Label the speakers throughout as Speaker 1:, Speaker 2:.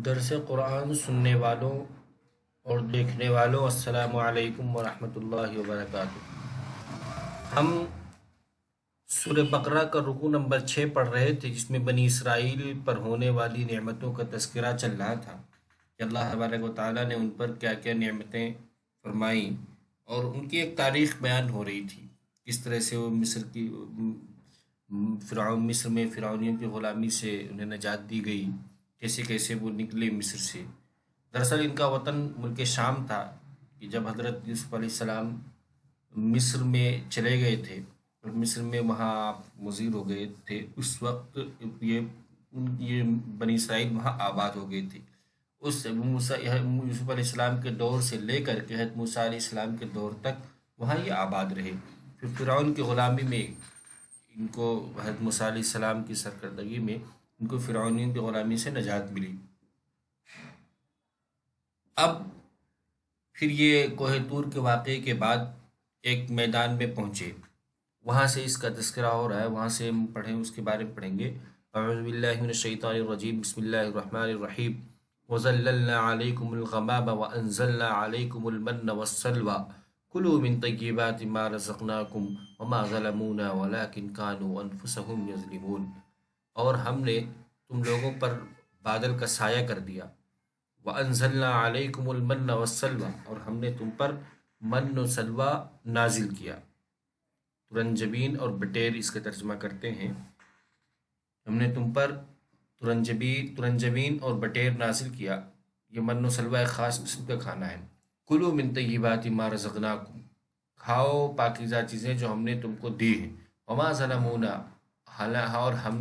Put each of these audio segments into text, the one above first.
Speaker 1: درس قرآن سننے والوں اور دیکھنے والوں، السلام علیکم ورحمۃ اللہ وبرکاتہ۔ ہم سورہ بقرہ کا رکوع نمبر 6 پڑھ رہے تھے، جس میں بنی اسرائیل پر ہونے والی نعمتوں کا تذکرہ چل رہا تھا کہ اللہ تبارک و تعالیٰ نے ان پر کیا کیا نعمتیں فرمائیں، اور ان کی ایک تاریخ بیان ہو رہی تھی، کس طرح سے وہ مصر میں فرعونیوں کی غلامی سے انہیں نجات دی گئی، کیسے کیسے وہ نکلے مصر سے۔ دراصل ان کا وطن ملک شام تھا، کہ جب حضرت یوسف علیہ السلام مصر میں چلے گئے تھے اور مصر میں وہاں آپ مزید ہو گئے تھے، اس وقت یہ بنی اسرائیل وہاں آباد ہو گئی تھی۔ اس یوسف علیہ السلام کے دور سے لے کر کے حضرت موسیٰ علیہ السلام کے دور تک وہاں یہ آباد رہے۔ پھر فرعون کی غلامی میں ان کو، حضرت موسیٰ علیہ السلام کی سرکردگی میں ان کو فرعونین کی غلامی سے نجات ملی۔ اب پھر یہ کوہ طور کے واقعے کے بعد ایک میدان میں پہنچے، وہاں سے اس کا تذکرہ ہو رہا ہے، وہاں سے ہم پڑھیں، اس کے بارے میں پڑھیں گے۔ اعوذ باللہ من الشیطان الرجیم، بسم اللہ الرحمن الرحیم۔ وَظَلَّلْنَا عَلَيْكُمُ الْغَمَامَ وَأَنزَلْنَا عَلَيْكُمُ الْمَنَّ وَالسَّلْوَىٰ كُلُوا مِن طَيِّبَاتِ مَا رَزَقْنَاكُمْ وَمَا ظَلَمُونَا وَلَٰكِن كَانُوا أَنفُسَهُمْ يَظْلِمُونَ۔ اور ہم نے تم لوگوں پر بادل کا سایہ کر دیا، وَأَنزَلْنَا عَلَيْكُمُ الْمَنَّ وَالسَّلْوَىٰ، اور ہم نے تم پر من و سلوہ نازل کیا۔ ترنجبین اور بٹیر اس کا ترجمہ کرتے ہیں۔ ہم نے تم پر ترنجبین اور بٹیر نازل کیا۔ یہ من و سلوہ ایک خاص قسم کا کھانا ہے۔ کلوا من طیبات ما رزقناکم، کھاؤ پاکیزہ چیزیں جو ہم نے تم کو دی ہیں۔ وما ظلمونا، اور ہم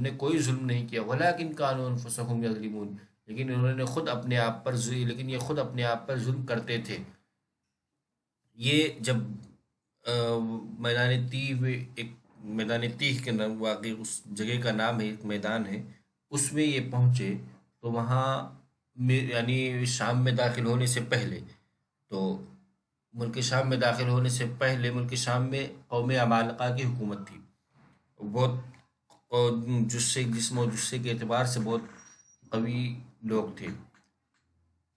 Speaker 1: نے کوئی ظلم نہیں کیا۔ ولکن کانوا انفسهم یظلمون، لیکن انہوں نے خود اپنے آپ پر لیکن یہ خود اپنے آپ پر ظلم کرتے تھے۔ یہ جب میدان تیہ میں، ایک میدان تیہ کے نام واقع اس جگہ کا نام ہے، ایک میدان ہے، اس میں یہ پہنچے تو وہاں یعنی شام میں داخل ہونے سے پہلے، تو ملک شام میں داخل ہونے سے پہلے ملک شام میں قوم عمالقہ کی حکومت تھی، بہت جسم و جثے کے اعتبار سے بہت قوی لوگ تھے۔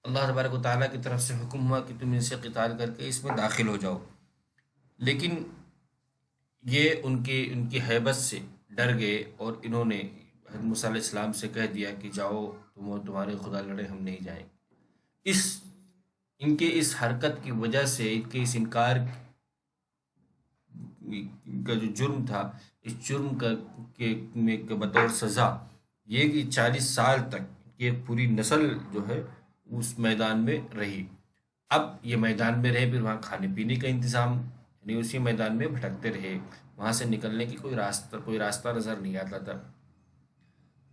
Speaker 1: اللہ تبارک و تعالیٰ کی طرف سے حکم ہوا کہ تم ان سے قتال کر کے اس میں داخل ہو جاؤ، لیکن یہ ان کی ہیبت سے ڈر گئے، اور انہوں نے حضرت موسیٰ علیہ السلام سے کہہ دیا کہ جاؤ تم اور تمہارے خدا لڑے، ہم نہیں جائیں۔ ان کے اس حرکت کی وجہ سے، ان کے اس انکار کا جو جرم تھا، اس جرم کا بطور سزا یہ کہ 40 سال تک یہ پوری نسل جو ہے اس میدان میں رہی۔ اب یہ میدان میں رہے، پھر وہاں کھانے پینے کا انتظام، یعنی اسی میدان میں بھٹکتے رہے، وہاں سے نکلنے کی کوئی راستہ نظر نہیں آتا تھا۔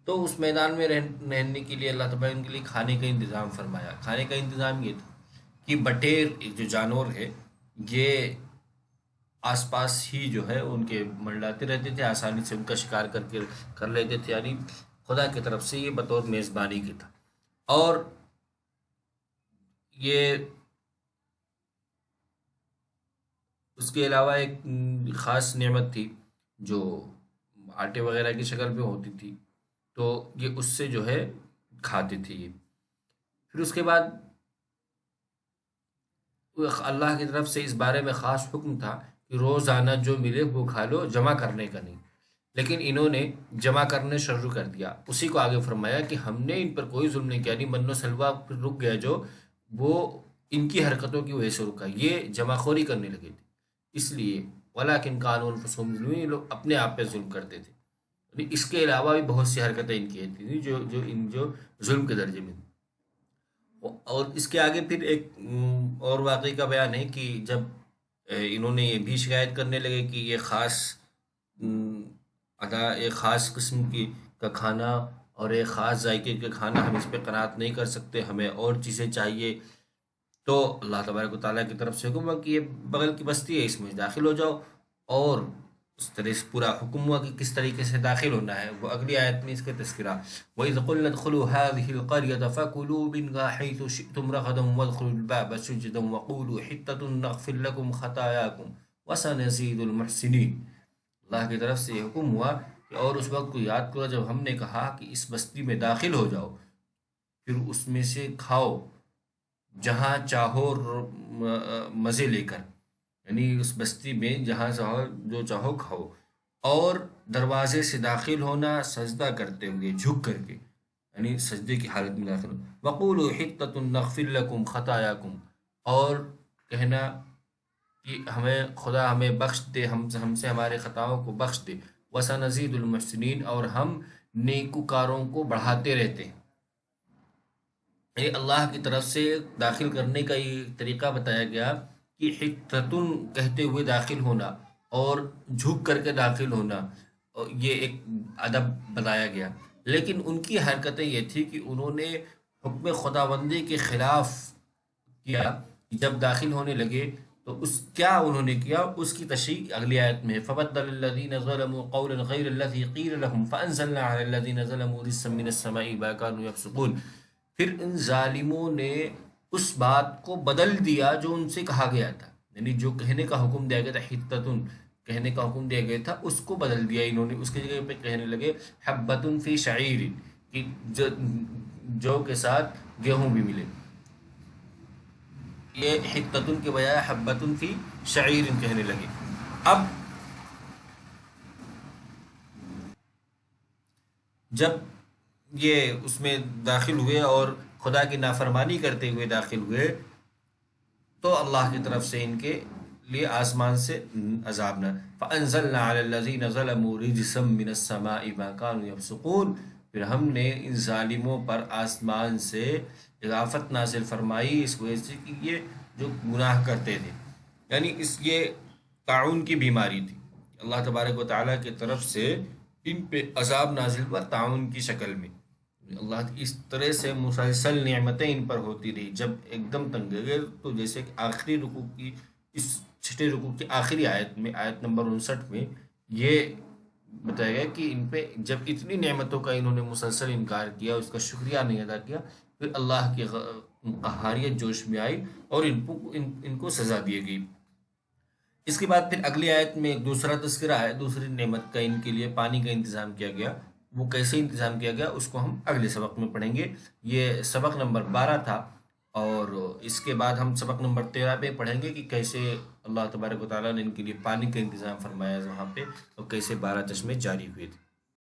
Speaker 1: تو اس میدان میں رہنے کے لیے اللہ تعالیٰ نے ان کے لیے کھانے کا انتظام فرمایا۔ کھانے کا انتظام یہ تھا کہ بٹیر ایک جو جانور ہے، یہ آس پاس ہی جو ہے ان کے منڈلاتے رہتے تھے، آسانی سے ان کا شکار کر لیتے تھے، یعنی خدا کی طرف سے یہ بطور میزبانی کی تھا۔ اور یہ اس کے علاوہ ایک خاص نعمت تھی جو آٹے وغیرہ کی شکل میں ہوتی تھی، تو یہ اس سے جو ہے کھاتے تھے یہ۔ پھر اس کے بعد اللہ کی طرف سے اس بارے میں خاص حکم تھا کہ روزانہ جو ملے وہ کھا لو، جمع کرنے کا نہیں۔ لیکن انہوں نے جمع کرنے شروع کر دیا۔ اسی کو آگے فرمایا کہ ہم نے ان پر کوئی ظلم نہیں کیا، یعنی من و سلوہ پھر رک گیا، جو وہ ان کی حرکتوں کی وجہ سے رکا، یہ جمع خوری کرنے لگے تھے، اس لیے ولیکن کانوا انفسهم یظلمون، یہ لوگ اپنے آپ پہ ظلم کرتے تھے۔ یعنی اس کے علاوہ بھی بہت سی حرکتیں ان کی تھیں جو ظلم کے درجے میں تھیں۔ اور اس کے آگے پھر ایک اور واقعے کا بیان ہے کہ جب انہوں نے یہ بھی شکایت کرنے لگے کہ یہ ایک خاص قسم کا کھانا اور ایک خاص ذائقے کا کھانا، ہم اس پہ قناعت نہیں کر سکتے، ہمیں اور چیزیں چاہیے، تو اللہ تبارک و تعالیٰ کی طرف سے حکم ہوا کہ یہ بغل کی بستی ہے، اس میں داخل ہو جاؤ، اور اس طرح سے پورا حکم ہوا کہ کس طریقے سے داخل ہونا ہے۔ وہ اگلی آیت میں اس کا تذکرہ، وَإِذْ قُلْنَا ادْخُلُوا هَٰذِهِ الْقَرْيَةَ فَكُلُوا مِنْهَا حَيْثُ شِئْتُمْ رَغَدًا وَادْخُلُوا الْبَابَ سُجَّدًا وَقُولُوا حِطَّةٌ نَغْفِرْ لَكُمْ خَطَايَاكُمْ وَسَنَزِيدُ الْمُحْسِنِينَ۔ اللہ کی طرف سے یہ حکم ہوا کہ اور اس وقت کو یاد کرو جب ہم نے کہا کہ اس بستی میں داخل ہو جاؤ، پھر اس میں سے کھاؤ جہاں چاہو مزے لے کر، یعنی اس بستی میں جہاں چاہو جو چاہو کھاؤ، اور دروازے سے داخل ہونا سجدہ کرتے ہوئے جھک کر کے، یعنی سجدے کی حالت میں داخل ہو، وقولوا حطۃ نغفر لکم خطایاکم، اور کہنا کہ ہمیں بخش دے، ہم سے ہمارے خطاؤں کو بخش دے، وسنزید المحسنین، اور ہم نیکوکاروں کو بڑھاتے رہتے ہیں۔ یہ اللہ کی طرف سے داخل کرنے کا یہ طریقہ بتایا گیا کہ حتتن کہتے ہوئے داخل ہونا اور جھک کر کے داخل ہونا، اور یہ ایک ادب بتایا گیا۔ لیکن ان کی حرکتیں یہ تھی کہ انہوں نے حکم خداوندی کے خلاف کیا، جب داخل ہونے لگے تو کیا انہوں نے کیا، اس کی تشریح اگلی آیت میں ہے، فَبَدَّلَ الَّذِينَ ظَلَمُوا قَوْلًا غَيْرَ الَّذِي قِيلَ لَهُمْ فَأَنزَلْنَا عَلَى الَّذِينَ ظَلَمُوا رِجْزًا مِّنَ السَّمَاءِ بِمَا كَانُوا يَفْسُقُونَ۔ پھر ان ظالموں نے اس بات کو بدل دیا جو ان سے کہا گیا تھا، یعنی جو کہنے کا حکم دیا گیا تھا، حتتن کہنے کا حکم دیا گیا تھا، اس کو بدل دیا انہوں نے، اس کی جگہ پہ کہنے لگے حبۃ فی شعیر، کہ جو کے ساتھ گیہوں بھی ملے، یہ حتتن کے بجائے حبۃ فی شعیر کہنے لگے۔ اب جب یہ اس میں داخل ہوئے اور خدا کی نافرمانی کرتے ہوئے داخل ہوئے، تو اللہ کی طرف سے ان کے لیے آسمان سے عذاب نہ، فَأَنزَلْنَا عَلَى الَّذِينَ ظَلَمُوا رِجْزًا مِّنَ السَّمَاءِ بِمَا كَانُوا يَفْسُقُونَ، پھر ہم نے ان ظالموں پر آسمان سے اغاثت نازل فرمائی اس وجہ سے کہ یہ جو گناہ کرتے تھے، یعنی یہ طاعون کی بیماری تھی، اللہ تبارک و تعالیٰ کی طرف سے ان پہ عذاب نازل ہوا طاعون کی شکل میں۔ اللہ کی اس طرح سے مسلسل نعمتیں ان پر ہوتی رہی، جب ایک دم تنگ گئے تو جیسے کہ آخری رکوع کی، اس چھٹے رکوع کی آخری آیت میں، آیت نمبر 59 میں یہ بتایا گیا کہ ان پہ جب اتنی نعمتوں کا انہوں نے مسلسل انکار کیا، اس کا شکریہ نہیں ادا کیا، پھر اللہ کی قہاریت جوش میں آئی اور ان کو سزا دی گئی۔ اس کے بعد پھر اگلی آیت میں ایک دوسرا تذکرہ ہے، دوسری نعمت کا، ان کے لیے پانی کا انتظام کیا گیا، وہ کیسے انتظام کیا گیا اس کو ہم اگلے سبق میں پڑھیں گے۔ یہ سبق نمبر 12 تھا، اور اس کے بعد ہم سبق نمبر 13 پہ پڑھیں گے کہ کیسے اللہ تبارک و تعالیٰ نے ان کے لیے پانی کا انتظام فرمایا وہاں پہ، اور کیسے 12 چشمے جاری ہوئے تھے۔